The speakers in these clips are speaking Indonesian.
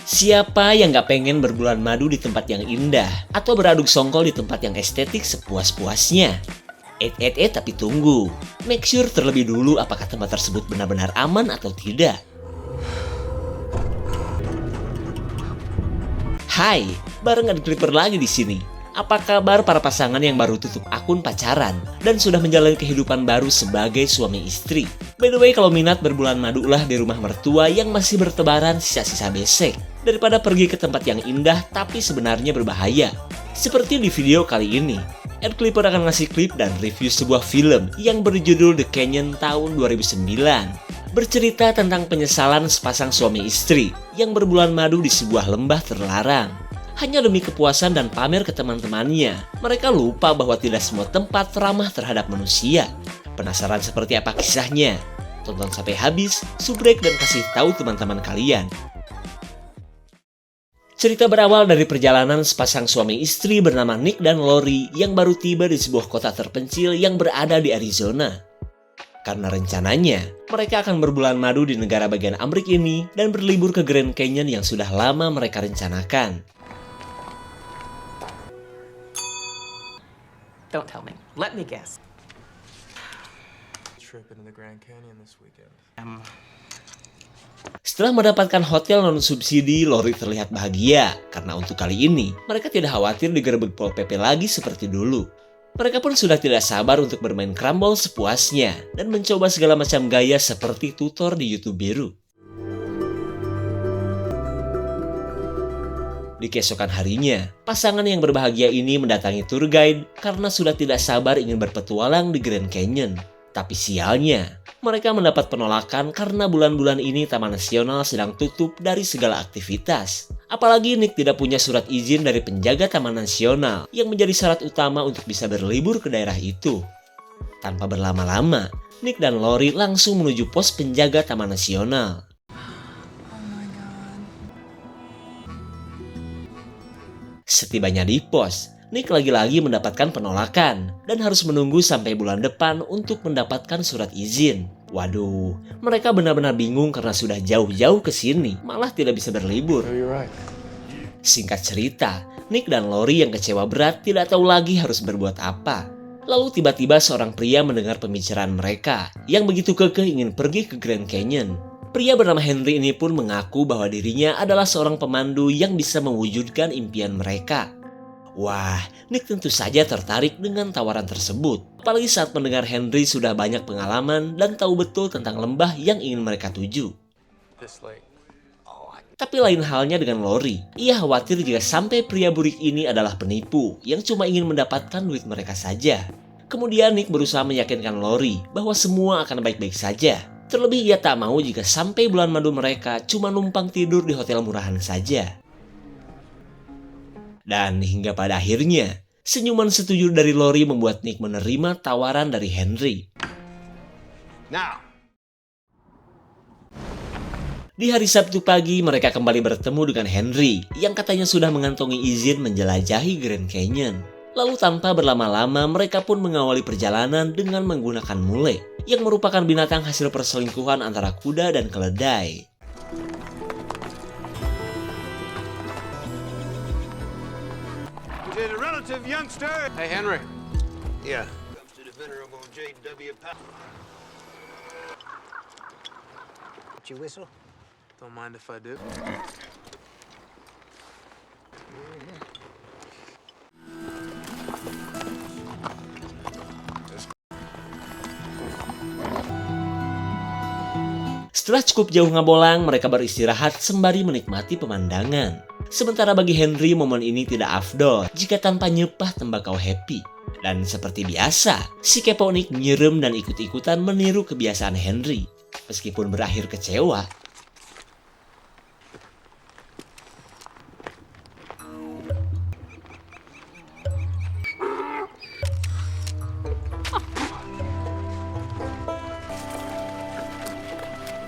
Siapa yang gak pengen berbulan madu di tempat yang indah atau beraduk songkol di tempat yang estetik sepuas-puasnya? Tapi tunggu. Make sure terlebih dulu apakah tempat tersebut benar-benar aman atau tidak. Hai, bareng Clipper lagi di sini. Apa kabar para pasangan yang baru tutup akun pacaran dan sudah menjalani kehidupan baru sebagai suami istri? By the way, kalau minat berbulan madu lah di rumah mertua yang masih bertebaran sisa-sisa besek daripada pergi ke tempat yang indah tapi sebenarnya berbahaya. Seperti di video kali ini, Clipper akan ngasih klip dan review sebuah film yang berjudul The Canyon tahun 2009. Bercerita tentang penyesalan sepasang suami istri yang berbulan madu di sebuah lembah terlarang. Hanya demi kepuasan dan pamer ke teman-temannya, mereka lupa bahwa tidak semua tempat ramah terhadap manusia. Penasaran seperti apa kisahnya? Tonton sampai habis, subrek dan kasih tahu teman-teman kalian. Cerita berawal dari perjalanan sepasang suami istri bernama Nick dan Lori yang baru tiba di sebuah kota terpencil yang berada di Arizona. Karena rencananya, mereka akan berbulan madu di negara bagian Amerika ini dan berlibur ke Grand Canyon yang sudah lama mereka rencanakan. Don't tell me. Let me guess. Trip into the Grand Canyon this weekend. Setelah mendapatkan hotel non-subsidi, Lori terlihat bahagia karena untuk kali ini mereka tidak khawatir digerebek Pol PP lagi seperti dulu. Mereka pun sudah tidak sabar untuk bermain crumble sepuasnya dan mencoba segala macam gaya seperti tutor di YouTube biru. Di keesokan harinya, pasangan yang berbahagia ini mendatangi tour guide karena sudah tidak sabar ingin berpetualang di Grand Canyon. Tapi sialnya, mereka mendapat penolakan karena bulan-bulan ini Taman Nasional sedang tutup dari segala aktivitas. Apalagi Nick tidak punya surat izin dari penjaga Taman Nasional yang menjadi syarat utama untuk bisa berlibur ke daerah itu. Tanpa berlama-lama, Nick dan Lori langsung menuju pos penjaga Taman Nasional. Setibanya di pos, Nick lagi-lagi mendapatkan penolakan dan harus menunggu sampai bulan depan untuk mendapatkan surat izin. Waduh, mereka benar-benar bingung karena sudah jauh-jauh ke sini, malah tidak bisa berlibur. Singkat cerita, Nick dan Lori yang kecewa berat tidak tahu lagi harus berbuat apa. Lalu tiba-tiba seorang pria mendengar pembicaraan mereka yang begitu kekeh ingin pergi ke Grand Canyon. Pria bernama Henry ini pun mengaku bahwa dirinya adalah seorang pemandu yang bisa mewujudkan impian mereka. Wah, Nick tentu saja tertarik dengan tawaran tersebut. Apalagi saat mendengar Henry sudah banyak pengalaman dan tahu betul tentang lembah yang ingin mereka tuju. Tapi lain halnya dengan Lori. Ia khawatir jika sampai pria burik ini adalah penipu yang cuma ingin mendapatkan duit mereka saja. Kemudian Nick berusaha meyakinkan Lori bahwa semua akan baik-baik saja. Terlebih ia tak mau jika sampai bulan madu mereka cuma numpang tidur di hotel murahan saja. Dan hingga pada akhirnya, senyuman setuju dari Lori membuat Nick menerima tawaran dari Henry. Di hari Sabtu pagi, mereka kembali bertemu dengan Henry yang katanya sudah mengantongi izin menjelajahi Grand Canyon. Lalu tanpa berlama-lama, mereka pun mengawali perjalanan dengan menggunakan mule, yang merupakan binatang hasil perselingkuhan antara kuda dan keledai. Hey, Henry. Yeah. Comes to the venerable J.W. Powell. Did you whistle? Don't mind if I do. Setelah cukup jauh ngabolang, mereka beristirahat sembari menikmati pemandangan. Sementara bagi Henry, momen ini tidak afdol jika tanpa nyepah tembakau happy. Dan seperti biasa, si kepo Nick nyerem dan ikut-ikutan meniru kebiasaan Henry. Meskipun berakhir kecewa,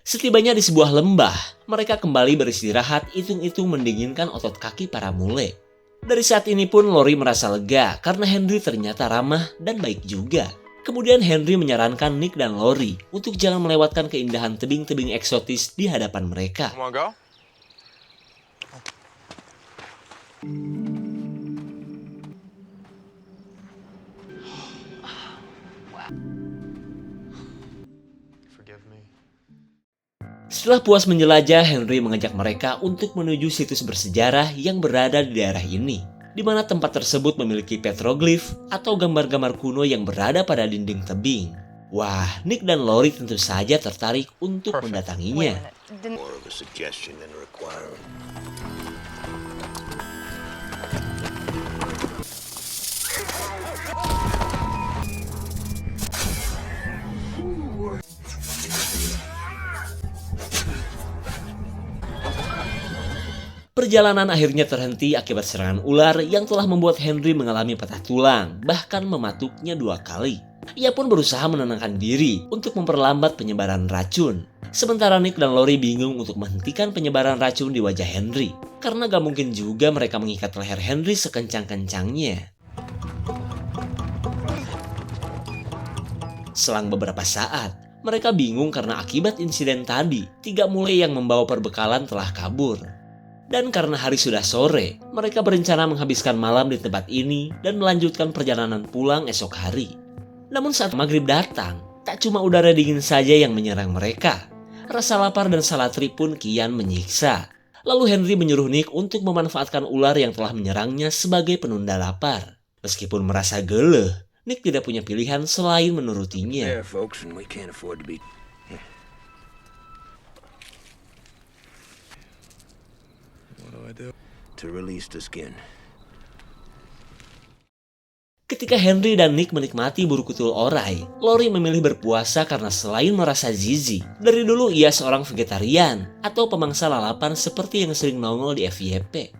setibanya di sebuah lembah, mereka kembali beristirahat, hitung-hitung mendinginkan otot kaki para mule. Dari saat ini pun Lori merasa lega karena Henry ternyata ramah dan baik juga. Kemudian Henry menyarankan Nick dan Lori untuk jangan melewatkan keindahan tebing-tebing eksotis di hadapan mereka. Come on, go. Forgive me. Setelah puas menjelajah, Henry mengajak mereka untuk menuju situs bersejarah yang berada di daerah ini, di mana tempat tersebut memiliki petroglif atau gambar-gambar kuno yang berada pada dinding tebing. Wah, Nick dan Lori tentu saja tertarik untuk mendatanginya. More of a suggestion than a requirement. Perjalanan akhirnya terhenti akibat serangan ular yang telah membuat Henry mengalami patah tulang, bahkan mematuknya 2 kali. Ia pun berusaha menenangkan diri untuk memperlambat penyebaran racun. Sementara Nick dan Lori bingung untuk menghentikan penyebaran racun di wajah Henry, karena gak mungkin juga mereka mengikat leher Henry sekencang-kencangnya. Selang beberapa saat, mereka bingung karena akibat insiden tadi, 3 mulai yang membawa perbekalan telah kabur. Dan karena hari sudah sore, mereka berencana menghabiskan malam di tempat ini dan melanjutkan perjalanan pulang esok hari. Namun saat maghrib datang, tak cuma udara dingin saja yang menyerang mereka. Rasa lapar dan salatri pun kian menyiksa. Lalu Henry menyuruh Nick untuk memanfaatkan ular yang telah menyerangnya sebagai penunda lapar. Meskipun merasa geleh, Nick tidak punya pilihan selain menurutinya. There, folks, and we can't afford to be... What do I do? to release the skin. Ketika Henry dan Nick menikmati buru kutul orai, Lori memilih berpuasa karena selain merasa jijik, dari dulu ia seorang vegetarian atau pemangsa lalapan seperti yang sering nongol di FYP.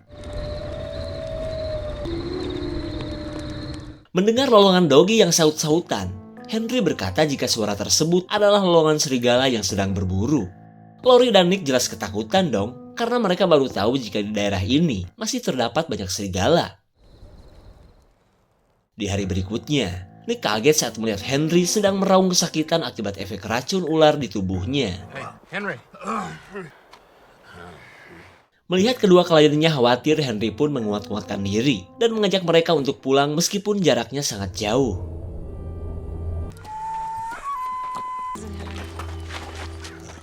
Mendengar lolongan Doggy yang saut-sautan, Henry berkata jika suara tersebut adalah lolongan serigala yang sedang berburu. Lori dan Nick jelas ketakutan dong, karena mereka baru tahu jika di daerah ini masih terdapat banyak serigala. Di hari berikutnya, Nick kaget saat melihat Henry sedang meraung kesakitan akibat efek racun ular di tubuhnya. Hey, Henry. Melihat kedua kliennya khawatir, Henry pun menguat-kuatkan diri dan mengajak mereka untuk pulang meskipun jaraknya sangat jauh.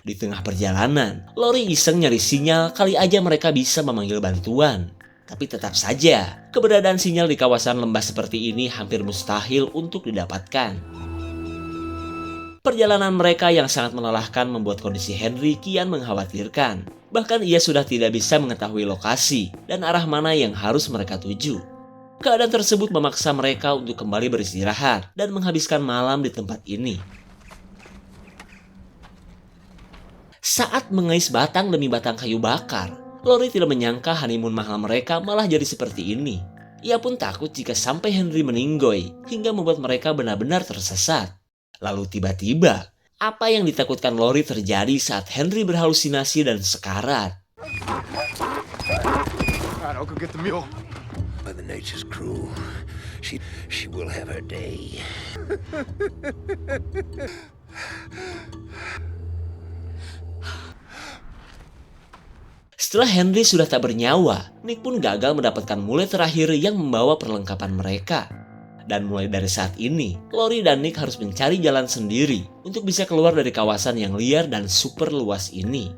Di tengah perjalanan, Lori iseng nyari sinyal kali aja mereka bisa memanggil bantuan. Tapi tetap saja, keberadaan sinyal di kawasan lembah seperti ini hampir mustahil untuk didapatkan. Perjalanan mereka yang sangat melelahkan membuat kondisi Henry kian mengkhawatirkan. Bahkan ia sudah tidak bisa mengetahui lokasi dan arah mana yang harus mereka tuju. Keadaan tersebut memaksa mereka untuk kembali beristirahat dan menghabiskan malam di tempat ini. Saat mengais batang demi batang kayu bakar, Lori tidak menyangka honeymoon mahal mereka malah jadi seperti ini. Ia pun takut jika sampai Henry meninggoy hingga membuat mereka benar-benar tersesat. Lalu tiba-tiba, apa yang ditakutkan Lori terjadi saat Henry berhalusinasi dan sekarat. Alright, I'll go get the mule. Mother Nature's cruel. She will have her day. Setelah Henry sudah tak bernyawa, Nick pun gagal mendapatkan mulai terakhir yang membawa perlengkapan mereka. Dan mulai dari saat ini, Lori dan Nick harus mencari jalan sendiri untuk bisa keluar dari kawasan yang liar dan super luas ini.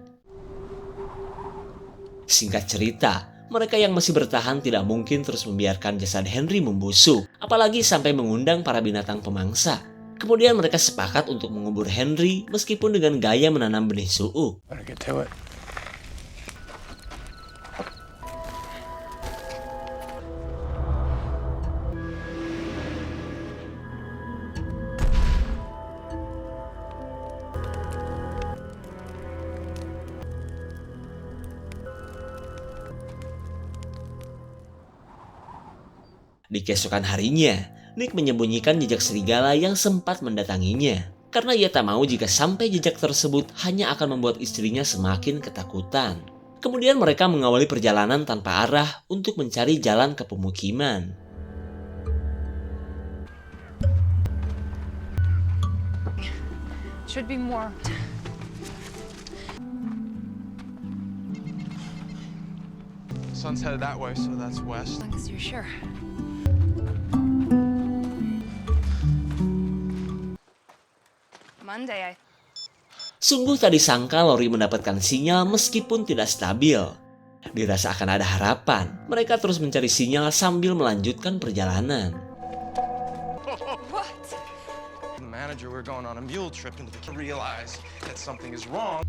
Singkat cerita, mereka yang masih bertahan tidak mungkin terus membiarkan jasad Henry membusuk, apalagi sampai mengundang para binatang pemangsa. Kemudian mereka sepakat untuk mengubur Henry meskipun dengan gaya menanam benih suuk. Better get to it. Di keesokan harinya, Nick menyembunyikan jejak serigala yang sempat mendatanginya. Karena ia tak mau jika sampai jejak tersebut hanya akan membuat istrinya semakin ketakutan. Kemudian mereka mengawali perjalanan tanpa arah untuk mencari jalan ke pemukiman. Should be more. sun's headed that way, so that's west. As long as you're sure. Monday, Sungguh tak disangka Lori mendapatkan sinyal meskipun tidak stabil. Dirasa akan ada harapan, mereka terus mencari sinyal sambil melanjutkan perjalanan. What? The manager, we're going on a mule trip into the realize that something is wrong.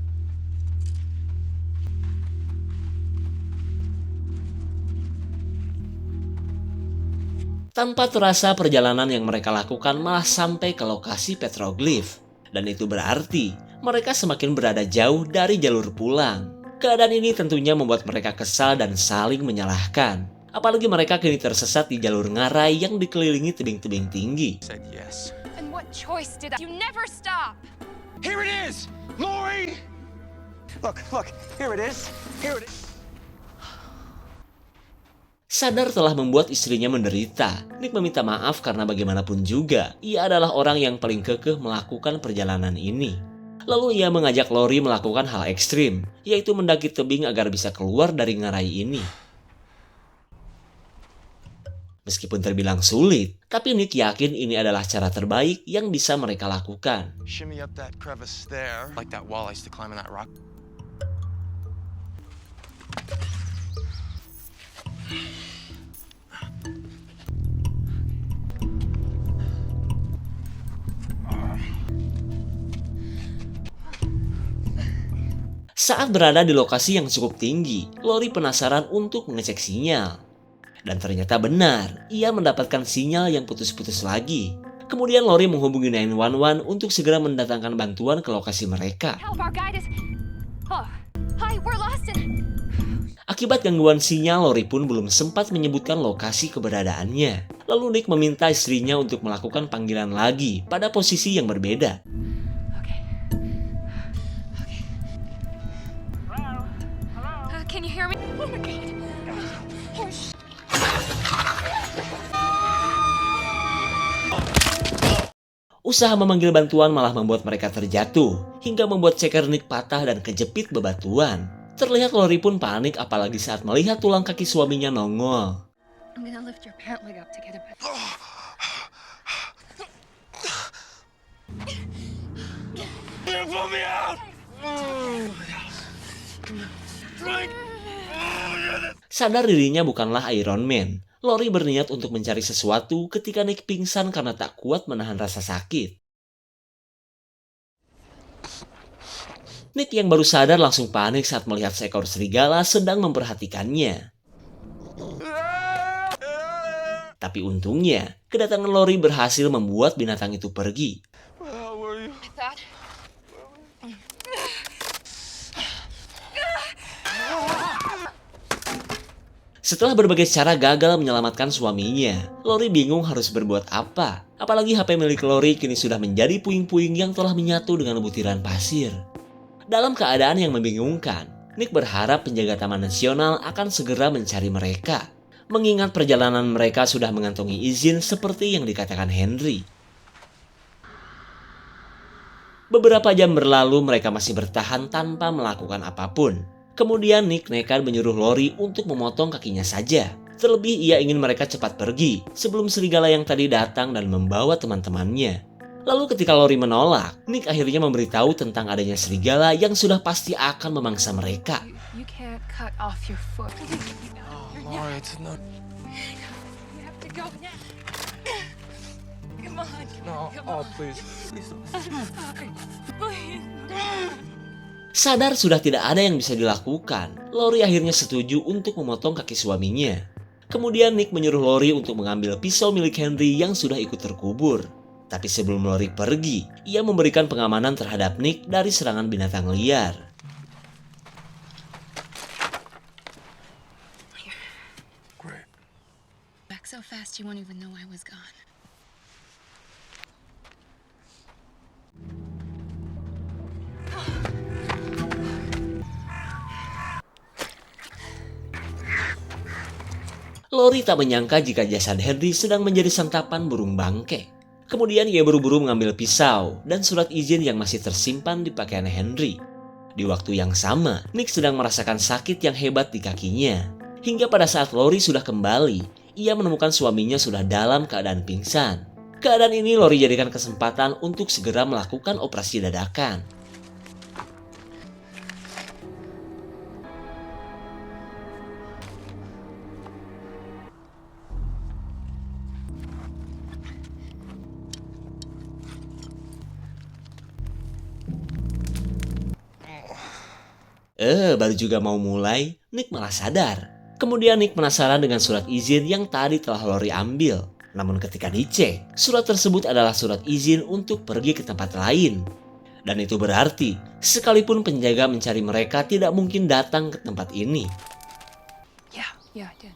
Tanpa terasa perjalanan yang mereka lakukan malah sampai ke lokasi petroglyph. Dan itu berarti mereka semakin berada jauh dari jalur pulang. Keadaan ini tentunya membuat mereka kesal dan saling menyalahkan. Apalagi mereka kini tersesat di jalur ngarai yang dikelilingi tebing-tebing tinggi. Said yes. And what choice did I? You never stop. Here it is! Lori! Look, here it is. Here it is. Sadar telah membuat istrinya menderita, Nick meminta maaf karena bagaimanapun juga, ia adalah orang yang paling kekeh melakukan perjalanan ini. Lalu ia mengajak Lori melakukan hal ekstrim, yaitu mendaki tebing agar bisa keluar dari ngarai ini. Meskipun terbilang sulit, tapi Nick yakin ini adalah cara terbaik yang bisa mereka lakukan. Shimmy up that crevice there. Like that wall I used to climb in that rock. Saat berada di lokasi yang cukup tinggi, Lori penasaran untuk mengecek sinyal. Dan ternyata benar, ia mendapatkan sinyal yang putus-putus lagi. Kemudian Lori menghubungi 911 untuk segera mendatangkan bantuan ke lokasi mereka. Help, our guide is... Oh, hi, we're lost in... Akibat gangguan sinyal, Lori pun belum sempat menyebutkan lokasi keberadaannya. Lalu Nick meminta istrinya untuk melakukan panggilan lagi pada posisi yang berbeda. Can you hear me? Oh my God. Oh, Usaha memanggil bantuan malah membuat mereka terjatuh, hingga membuat ceker Nick patah dan kejepit bebatuan. Terlihat Lori pun panik apalagi saat melihat tulang kaki suaminya nongol. I'm gonna lift your pant leg up to get it back. Pull me out! Sadar dirinya bukanlah Iron Man, Lori berniat untuk mencari sesuatu ketika Nick pingsan karena tak kuat menahan rasa sakit. Nick yang baru sadar langsung panik saat melihat seekor serigala sedang memperhatikannya. Tapi untungnya, kedatangan Lori berhasil membuat binatang itu pergi. How were you? I thought... Setelah berbagai cara gagal menyelamatkan suaminya, Lori bingung harus berbuat apa. Apalagi HP milik Lori kini sudah menjadi puing-puing yang telah menyatu dengan butiran pasir. Dalam keadaan yang membingungkan, Nick berharap penjaga Taman Nasional akan segera mencari mereka. Mengingat perjalanan mereka sudah mengantongi izin seperti yang dikatakan Henry. Beberapa jam berlalu mereka masih bertahan tanpa melakukan apapun. Kemudian Nick nekat menyuruh Lori untuk memotong kakinya saja. Terlebih ia ingin mereka cepat pergi sebelum serigala yang tadi datang dan membawa teman-temannya. Lalu ketika Lori menolak, Nick akhirnya memberitahu tentang adanya serigala yang sudah pasti akan memangsa mereka. You can't cut off your foot. Oh, Lori, it's no... You have to go now. Come on. No, oh, please. Please. Please. Sadar sudah tidak ada yang bisa dilakukan, Lori akhirnya setuju untuk memotong kaki suaminya. Kemudian Nick menyuruh Lori untuk mengambil pisau milik Henry yang sudah ikut terkubur. Tapi sebelum Lori pergi, ia memberikan pengamanan terhadap Nick dari serangan binatang liar. Great. Back so fast you won't even know I was gone. Lori tak menyangka jika jasad Henry sedang menjadi santapan burung bangke. Kemudian ia buru-buru mengambil pisau dan surat izin yang masih tersimpan di pakaian Henry. Di waktu yang sama, Nick sedang merasakan sakit yang hebat di kakinya. Hingga pada saat Lori sudah kembali, ia menemukan suaminya sudah dalam keadaan pingsan. Keadaan ini Lori jadikan kesempatan untuk segera melakukan operasi dadakan. Baru juga mau mulai, Nick malah sadar. Kemudian Nick penasaran dengan surat izin yang tadi telah Lori ambil. Namun ketika dicek, surat tersebut adalah surat izin untuk pergi ke tempat lain. Dan itu berarti, sekalipun penjaga mencari mereka tidak mungkin datang ke tempat ini. Yeah, I did.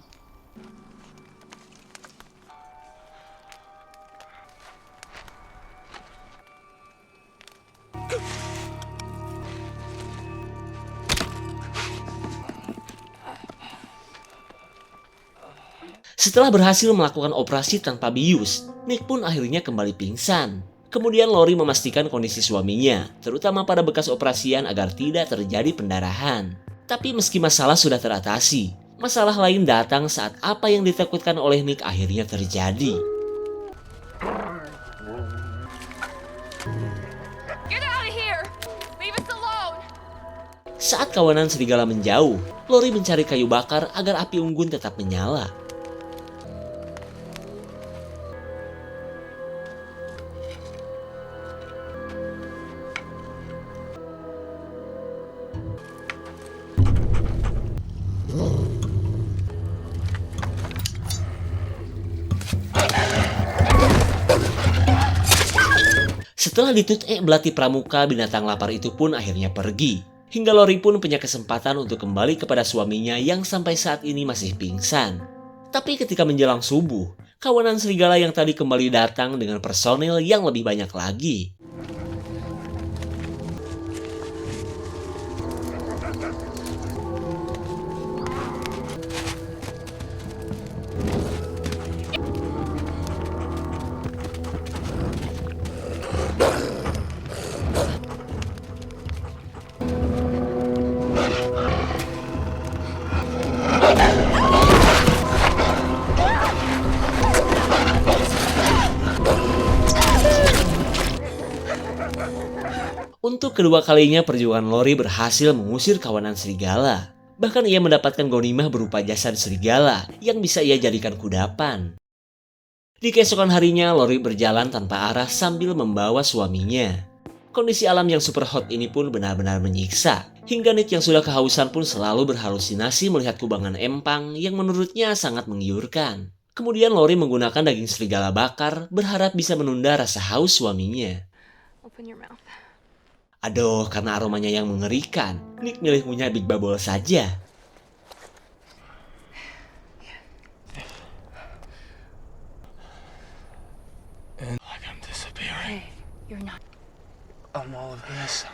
Setelah berhasil melakukan operasi tanpa bius, Nick pun akhirnya kembali pingsan. Kemudian Lori memastikan kondisi suaminya, terutama pada bekas operasian agar tidak terjadi pendarahan. Tapi meski masalah sudah teratasi, masalah lain datang saat apa yang ditakutkan oleh Nick akhirnya terjadi. Get out of here! Leave us alone! Saat kawanan serigala menjauh, Lori mencari kayu bakar agar api unggun tetap menyala. Setelah ditutek belati pramuka, binatang lapar itu pun akhirnya pergi. Hingga Lori pun punya kesempatan untuk kembali kepada suaminya yang sampai saat ini masih pingsan. Tapi ketika menjelang subuh, kawanan serigala yang tadi kembali datang dengan personil yang lebih banyak lagi. Untuk kedua kalinya perjuangan Lori berhasil mengusir kawanan serigala. Bahkan ia mendapatkan ghanimah berupa jasad serigala yang bisa ia jadikan kudapan. Di keesokan harinya, Lori berjalan tanpa arah sambil membawa suaminya. Kondisi alam yang super hot ini pun benar-benar menyiksa. Hingga Nick yang sudah kehausan pun selalu berhalusinasi melihat kubangan empang yang menurutnya sangat menggiurkan. Kemudian Lori menggunakan daging serigala bakar berharap bisa menunda rasa haus suaminya. Open your mouth. Aduh, karena aromanya yang mengerikan, Nick milih ngunyah Big Bubble saja. Like I'm disappearing. Hey, you're not. I'm all of this.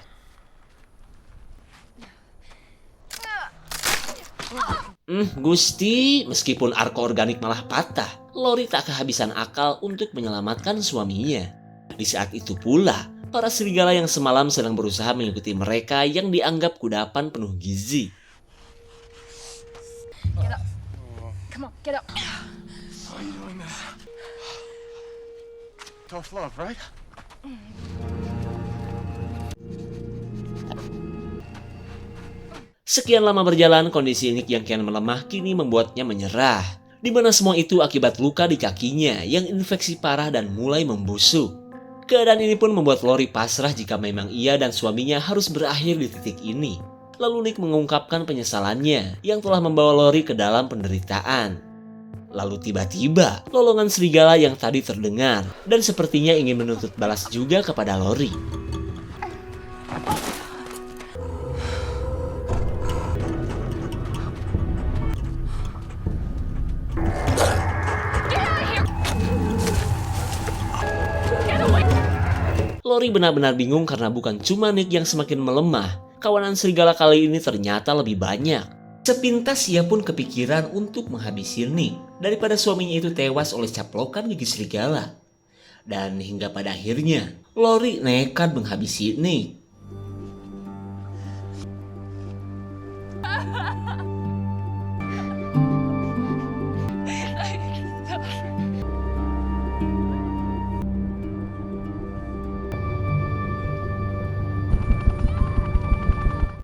Gusti, meskipun arko organik malah patah, Lori tak kehabisan akal untuk menyelamatkan suaminya. Di saat itu pula, para serigala yang semalam sedang berusaha mengikuti mereka yang dianggap kudapan penuh gizi. Get up. Come on, get up. Why are you doing this? Tough love, right? Sekian lama berjalan, kondisi Nick yang kian melemah kini membuatnya menyerah. Di mana semua itu akibat luka di kakinya yang infeksi parah dan mulai membusuk. Keadaan ini pun membuat Lori pasrah jika memang ia dan suaminya harus berakhir di titik ini. Lalu Nick mengungkapkan penyesalannya yang telah membawa Lori ke dalam penderitaan. Lalu tiba-tiba, lolongan serigala yang tadi terdengar dan sepertinya ingin menuntut balas juga kepada Lori. Lori benar-benar bingung karena bukan cuma Nick yang semakin melemah, kawanan serigala kali ini ternyata lebih banyak. Sepintas ia pun kepikiran untuk menghabisi Nick daripada suaminya itu tewas oleh caplokan gigi serigala. Dan hingga pada akhirnya, Lori nekat menghabisi Nick.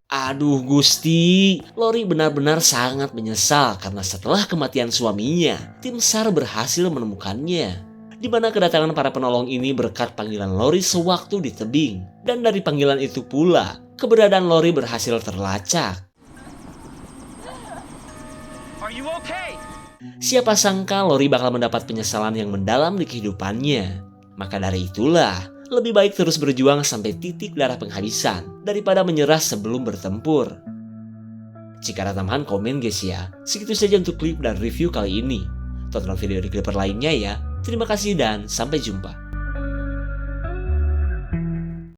Aduh Gusti, Lori benar-benar sangat menyesal karena setelah kematian suaminya, tim SAR berhasil menemukannya. Di mana kedatangan para penolong ini berkat panggilan Lori sewaktu di tebing. Dan dari panggilan itu pula, keberadaan Lori berhasil terlacak. Are you okay? Siapa sangka Lori bakal mendapat penyesalan yang mendalam di kehidupannya. Maka dari itulah, lebih baik terus berjuang sampai titik darah penghabisan daripada menyerah sebelum bertempur. Jika ada tambahan komen guys ya, segitu saja untuk klip dan review kali ini. Tonton video di Clipper lainnya ya. Terima kasih dan sampai jumpa.